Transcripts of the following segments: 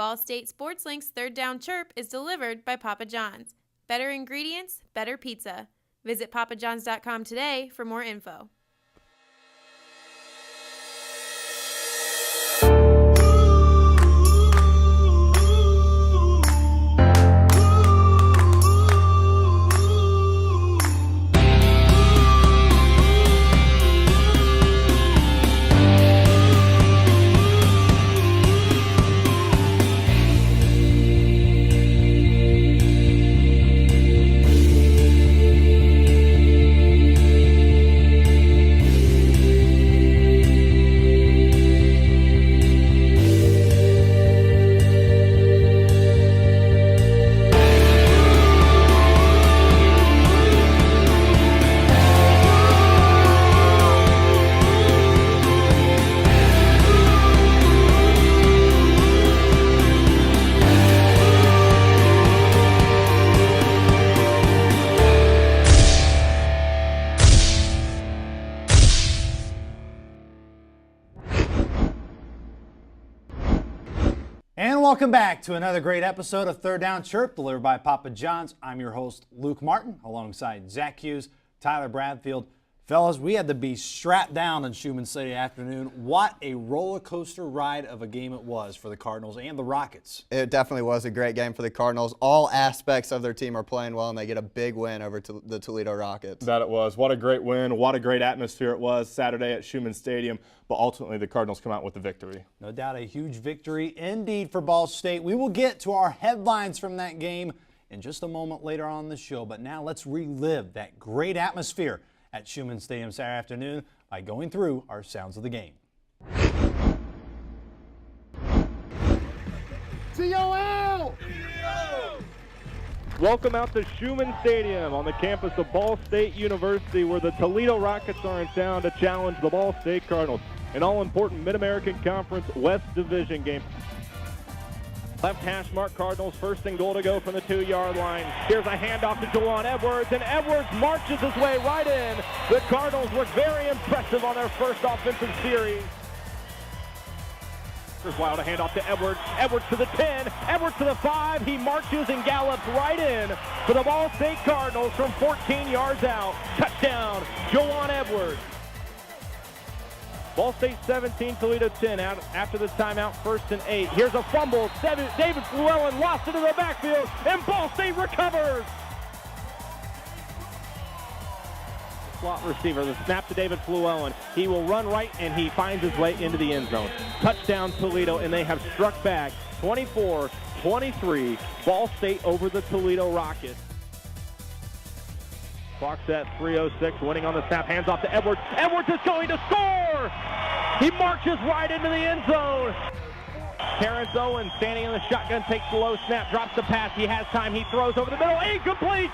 Ball State Sports Link's Third Down Chirp is delivered by Papa John's. Better ingredients, better pizza. Visit papajohns.com today for more info. And welcome back to another great episode of Third Down Chirp, delivered by Papa John's. I'm your host, Luke Martin, alongside Zach Hughes, Tyler Bradfield. Fellas, we had to be strapped down in Schumann City afternoon. What a roller coaster ride of a game it was for the Cardinals and the Rockets. It definitely was a great game for the Cardinals. All aspects of their team are playing well, and they get a big win over to the Toledo Rockets. That it was. What a great win. What a great atmosphere it was Saturday at Schumann Stadium. But ultimately, the Cardinals come out with the victory. No doubt a huge victory indeed for Ball State. We will get to our headlines from that game in just a moment later on the show. But now let's relive that great atmosphere at Schumann Stadium Saturday afternoon by going through our sounds of the game. COL! Welcome out to Schumann Stadium on the campus of Ball State University, where the Toledo Rockets are in town to challenge the Ball State Cardinals. An all-important Mid-American Conference West Division game. Left hash mark Cardinals, first and goal to go from the 2-yard line. Here's a handoff to Juwan Edwards, and Edwards marches his way right in. The Cardinals look very impressive on their first offensive series. Here's Wild, a handoff to Edwards. Edwards to the 10, Edwards to the 5. He marches and gallops right in for the Ball State Cardinals from 14 yards out. Touchdown, Juwan Edwards. Ball State 17, Toledo 10 out after the timeout, 1st and 8. Here's a fumble. David Llewellyn lost it in the backfield, and Ball State recovers. Slot receiver, the snap to David Llewellyn. He will run right, and he finds his way into the end zone. Touchdown Toledo, and they have struck back 24-23. Ball State over the Toledo Rockets. Clock's at 3:06, winning on the snap, hands off to Edwards. Edwards is going to score! He marches right into the end zone. Terrence Owens standing in the shotgun, takes the low snap, drops the pass. He has time, he throws over the middle, incomplete!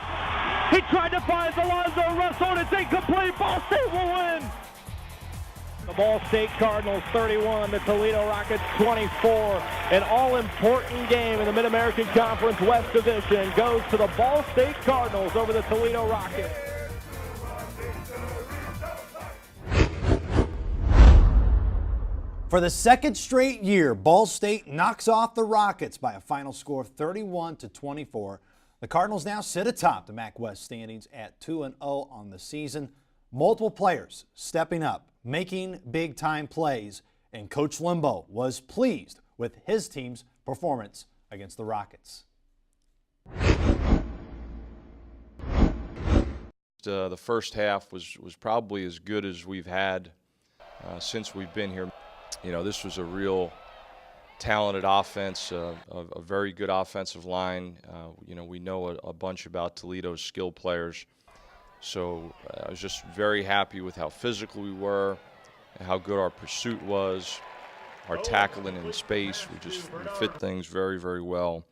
He tried to find Alonzo Russell, and it's incomplete. Ball State will win! The Ball State Cardinals 31, the Toledo Rockets 24. An all-important game in the Mid-American Conference West Division goes to the Ball State Cardinals over the Toledo Rockets. For the second straight year, Ball State knocks off the Rockets by a final score of 31-24. The Cardinals now sit atop the MAC West standings at 2-0 on the season. Multiple players stepping up, making big-time plays, and Coach Limbo was pleased with his team's performance against the Rockets. The first half was probably as good as we've had since we've been here. You know, this was a real talented offense, a very good offensive line. You know, we know a bunch about Toledo's skill players. So I was just very happy with how physical we were, and how good our pursuit was, our tackling in space. We fit things very, very well.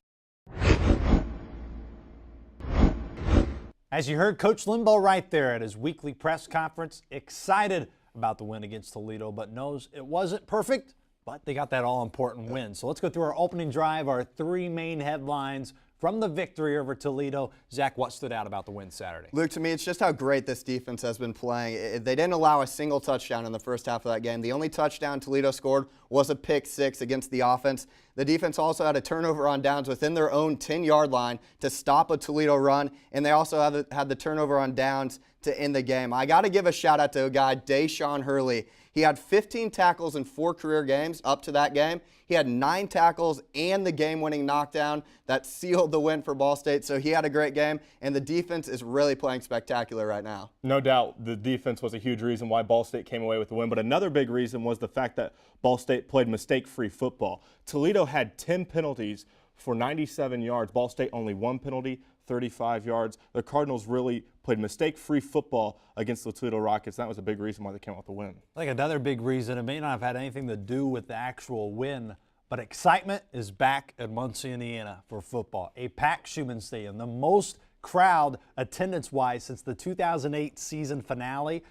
As you heard Coach Limbo right there at his weekly press conference, excited about the win against Toledo, but knows it wasn't perfect, but they got that all-important win. So let's go through our opening drive, our three main headlines from the victory over Toledo. Zach, what stood out about the win Saturday? Luke, to me, it's just how great this defense has been playing. They didn't allow a single touchdown in the first half of that game. The only touchdown Toledo scored was a pick six against the offense. The defense also had a turnover on downs within their own 10-yard line to stop a Toledo run, and they also had the turnover on downs to end the game. I got to give a shout-out to a guy, Deshaun Hurley. He had 15 tackles in 4 career games up to that game. He had 9 tackles and the game-winning knockdown that sealed the win for Ball State. So he had a great game, and the defense is really playing spectacular right now. No doubt the defense was a huge reason why Ball State came away with the win, but another big reason was the fact that Ball State played mistake-free football. Toledo had 10 penalties for 97 yards. Ball State only 1 penalty, 35 yards. The Cardinals really played mistake-free football against the Toledo Rockets. That was a big reason why they came out the win. I think another big reason, it may not have had anything to do with the actual win, but excitement is back at Muncie, Indiana for football. A packed Schumann Stadium, the most crowd attendance-wise since the 2008 season finale.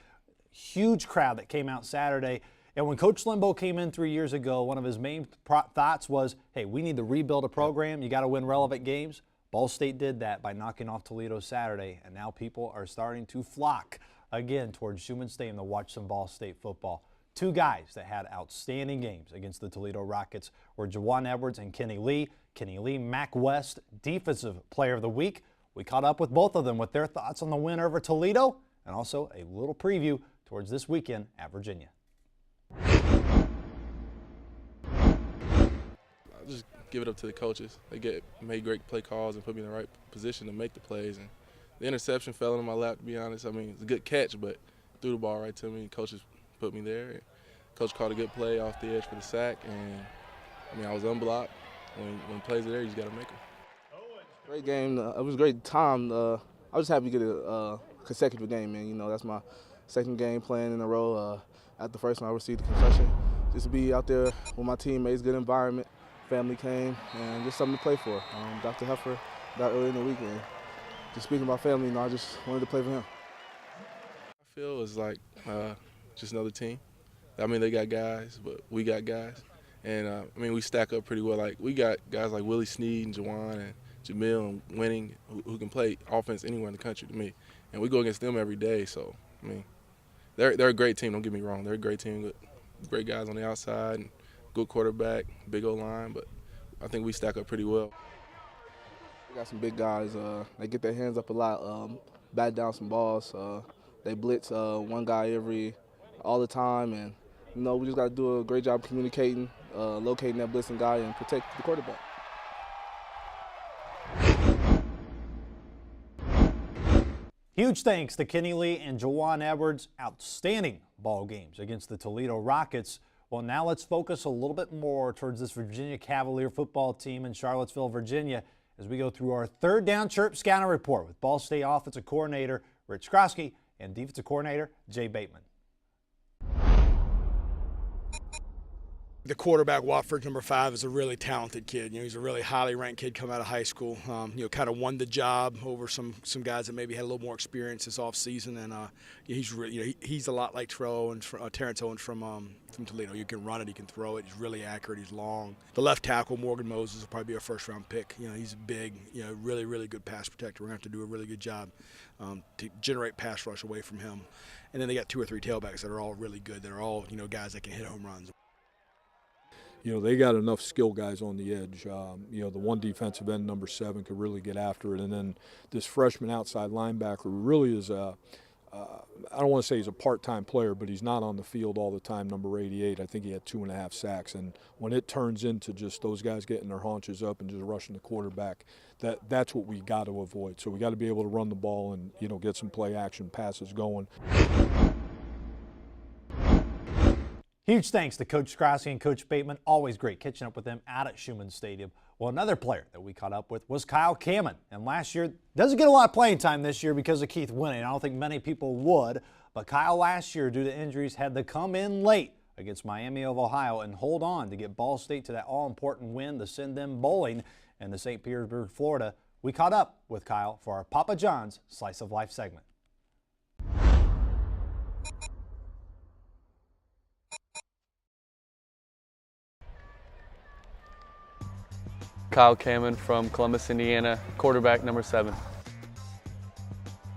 Huge crowd that came out Saturday. And when Coach Limbo came in 3 years ago, one of his main thoughts was, hey, we need to rebuild a program. You got to win relevant games. Ball State did that by knocking off Toledo Saturday, and now people are starting to flock again towards Schumann Stadium to watch some Ball State football. 2 guys that had outstanding games against the Toledo Rockets were Juwan Edwards and Kenny Lee. Kenny Lee, Mac West, Defensive Player of the Week. We caught up with both of them with their thoughts on the win over Toledo and also a little preview towards this weekend at Virginia. I just give it up to the coaches. They made great play calls and put me in the right position to make the plays. And the interception fell into my lap, to be honest. I mean, it's a good catch, but threw the ball right to me. Coaches put me there. Coach called a good play off the edge for the sack, and I mean, I was unblocked. When plays are there, you just got to make them. Great game. It was a great time. I was just happy to get a consecutive game, man. You know, that's my second game playing in a row. At the first one, I received a concussion. Just to be out there with my teammates, good environment. Family came, and just something to play for. Dr. Heffer got early in the weekend. Just speaking about family, you know, I just wanted to play for him. I feel it's like just another team. I mean, they got guys, but we got guys. And, I mean, we stack up pretty well. Like, we got guys like Willie Sneed and Juwan and Jamil and Winning who can play offense anywhere in the country to me. And we go against them every day. So, I mean, they're a great team, don't get me wrong. They're a great team with great guys on the outside and good quarterback, big O-line. But I think we stack up pretty well. We got some big guys. They get their hands up a lot, bat down some balls. They blitz one guy all the time. And, you know, we just got to do a great job communicating, locating that blitzing guy, and protect the quarterback. Huge thanks to Kenny Lee and Juwan Edwards. Outstanding ball games against the Toledo Rockets. Well, now let's focus a little bit more towards this Virginia Cavalier football team in Charlottesville, Virginia, as we go through our third Down Chirp scouting report with Ball State offensive coordinator Rich Krosky and defensive coordinator Jay Bateman. The quarterback, Watford, number 5, is a really talented kid. You know, he's a really highly ranked kid coming out of high school. You know, kind of won the job over some guys that maybe had a little more experience this offseason. And he's really, you know, he's a lot like Terrence Owens from Toledo. You can run it, he can throw it. He's really accurate. He's long. The left tackle, Morgan Moses, will probably be a first-round pick. You know, he's big. You know, really, really good pass protector. We're gonna have to do a really good job to generate pass rush away from him. And then they got 2 or 3 tailbacks that are all really good. That are all, you know, guys that can hit home runs. You know, they got enough skill guys on the edge. You know, the one defensive end, number 7, could really get after it. And then this freshman outside linebacker really is I don't want to say he's a part-time player, but he's not on the field all the time, number 88. I think he had 2.5 sacks. And when it turns into just those guys getting their haunches up and just rushing the quarterback, that's what we got to avoid. So we got to be able to run the ball and, you know, get some play action passes going. Huge thanks to Coach Krosky and Coach Bateman. Always great catching up with them out at Schumann Stadium. Well, another player that we caught up with was Kyle Kamen. And last year, doesn't get a lot of playing time this year because of Keith winning. I don't think many people would. But Kyle last year, due to injuries, had to come in late against Miami of Ohio and hold on to get Ball State to that all-important win to send them bowling in the St. Petersburg, Florida. We caught up with Kyle for our Papa John's Slice of Life segment. Kyle Kamen from Columbus, Indiana, quarterback number 7.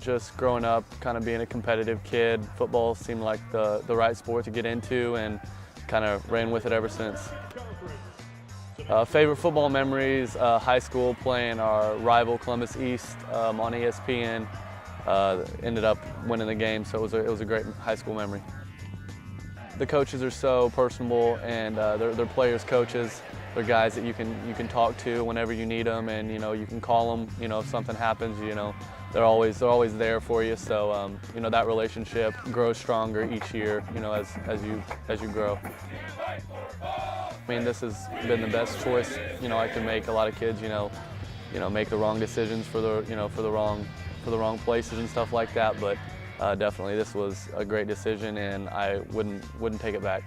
Just growing up, kind of being a competitive kid, football seemed like the right sport to get into, and kind of ran with it ever since. Favorite football memories, high school playing our rival Columbus East on ESPN. Ended up winning the game, so it was a great high school memory. The coaches are so personable, and they're players' coaches. They're guys that you can talk to whenever you need them, and you can call them. If something happens, they're always there for you. So that relationship grows stronger each year. As you grow. I mean, this has been the best choice I can make. A lot of kids make the wrong decisions for the wrong places and stuff like that. But definitely, this was a great decision, and I wouldn't take it back.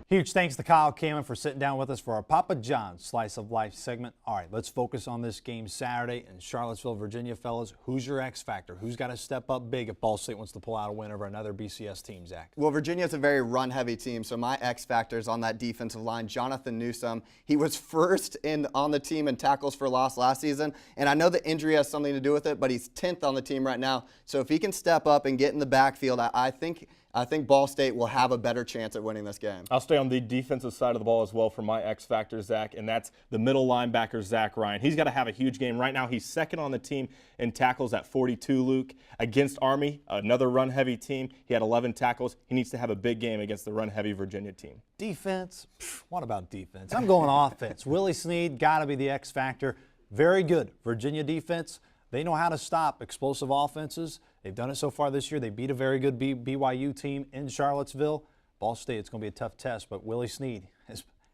Huge thanks to Kyle Kamen for sitting down with us for our Papa John's Slice of Life segment. All right, let's focus on this game Saturday in Charlottesville, Virginia, fellas. Who's your X factor? Who's got to step up big if Ball State wants to pull out a win over another BCS team, Zach? Well, Virginia's a very run-heavy team, so my X factor is on that defensive line, Jonathan Newsome. He was first on the team in tackles for loss last season, and I know the injury has something to do with it, but he's 10th on the team right now. So if he can step up and get in the backfield, I think Ball State will have a better chance at winning this game. I'll stay on the defensive side of the ball as well for my X factor, Zach, and that's the middle linebacker, Zach Ryan. He's got to have a huge game. Right now, he's second on the team in tackles at 42, Luke. Against Army, another run-heavy team, he had 11 tackles. He needs to have a big game against the run-heavy Virginia team. Defense? What about defense? I'm going offense. Willie Snead got to be the X factor. Very good. Virginia defense, they know how to stop explosive offenses. They've done it so far this year. They beat a very good BYU team in Charlottesville. Ball State, it's going to be a tough test, but Willie Snead,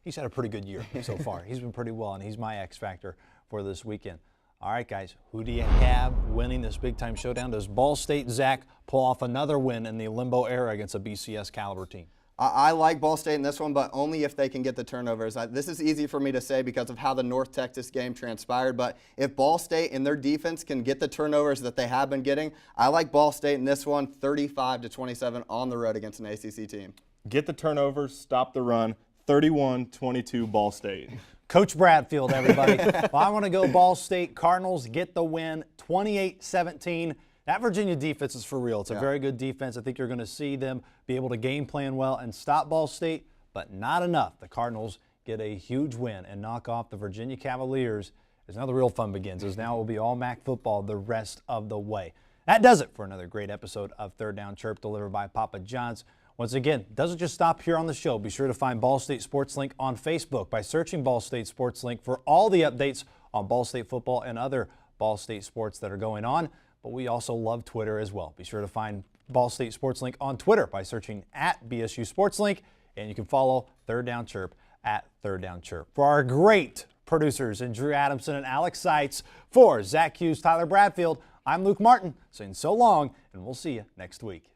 he's had a pretty good year so far. He's been pretty well, and he's my X factor for this weekend. All right, guys, who do you have winning this big-time showdown? Does Ball State, Zach, pull off another win in the limbo era against a BCS caliber team? I like Ball State in this one, but only if they can get the turnovers. This is easy for me to say because of how the North Texas game transpired, but if Ball State and their defense can get the turnovers that they have been getting, I like Ball State in this one, 35-27 on the road against an ACC team. Get the turnovers, stop the run, 31-22 Ball State. Coach Bradfield, everybody. Well, I want to go Ball State. Cardinals get the win, 28-17. That Virginia defense is for real. It's a very good defense. I think you're going to see them be able to game plan well and stop Ball State, but not enough. The Cardinals get a huge win and knock off the Virginia Cavaliers as now the real fun begins, as now it will be all MAC football the rest of the way. That does it for another great episode of Third Down Chirp delivered by Papa John's. Once again, it doesn't just stop here on the show. Be sure to find Ball State Sports Link on Facebook by searching Ball State Sports Link for all the updates on Ball State football and other Ball State sports that are going on. But we also love Twitter as well. Be sure to find Ball State Sports Link on Twitter by searching at BSU Sports Link, and you can follow Third Down Chirp at Third Down Chirp. For our great producers in Drew Adamson and Alex Seitz, for Zach Hughes, Tyler Bradfield, I'm Luke Martin saying so long, and we'll see you next week.